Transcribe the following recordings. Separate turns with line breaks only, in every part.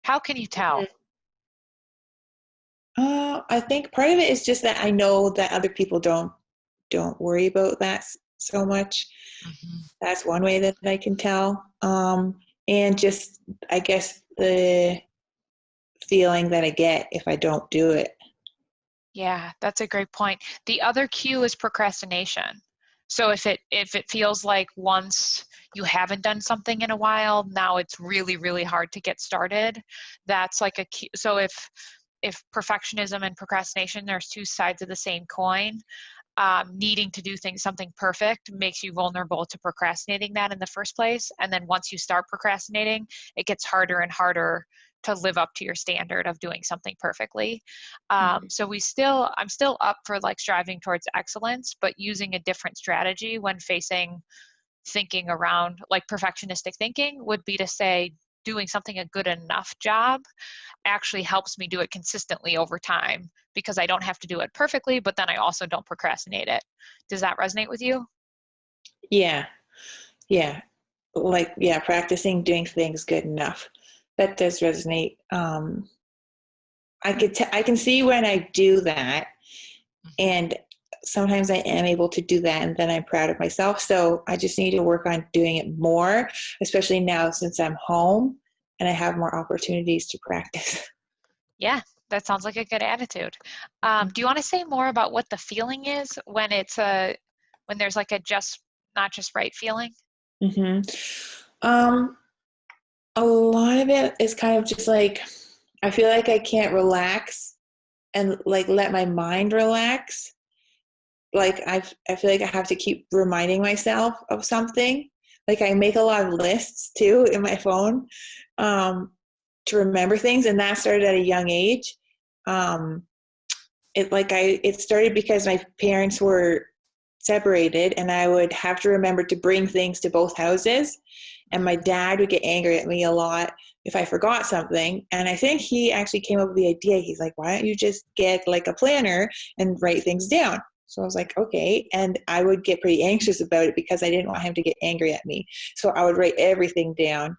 How can you tell?
I think part of it is just that I know that other people don't worry about that so much.
Hmm.
That's one way that I can tell. And just, I guess, the feeling that I get if I don't do it.
Yeah, that's a great point. The other cue is procrastination. So if it feels like once you haven't done something in a while, now it's really, really hard to get started. That's like a cue. So if perfectionism and procrastination, there's two sides of the same coin. Needing to do something perfect makes you vulnerable to procrastinating that in the first place. And then once you start procrastinating, it gets harder and harder to live up to your standard of doing something perfectly. So I'm still up for like striving towards excellence, but using a different strategy when facing thinking around like perfectionistic thinking would be to say doing something a good enough job actually helps me do it consistently over time because I don't have to do it perfectly, but then I also don't procrastinate it. Does that resonate with you?
Yeah, yeah. Like, yeah, practicing doing things good enough. That does resonate. I can see when I do that,
Mhm.
and sometimes I am able to do that, and then I'm proud of myself. So I just need to work on doing it more, especially now since I'm home and I have more opportunities to practice.
Yeah, that sounds like a good attitude. Do you want to say more about what the feeling is when when there's like a just not just right feeling?
Mm-hmm. Um, a lot of it is kind of just like I feel like I can't relax and like let my mind relax. Like I feel like I have to keep reminding myself of something. Like I make a lot of lists too in my phone, um, to remember things, and that started at a young age. Um, it started because my parents were separated, and I would have to remember to bring things to both houses, and my dad would get angry at me a lot if I forgot something. And I think he actually came up with the idea. He's like, why don't you just get like a planner and write things down? So I was like, okay. And I would get pretty anxious about it because I didn't want him to get angry at me. So I would write everything down.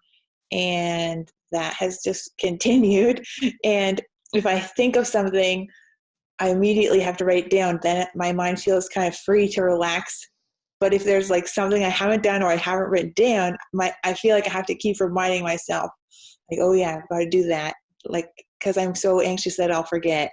And that has just continued. And if I think of something, I immediately have to write it down. Then my mind feels kind of free to relax. But if there's like something I haven't done or I haven't written down, I feel like I have to keep reminding myself, like, oh yeah, I've got to do that, like because I'm so anxious that I'll forget.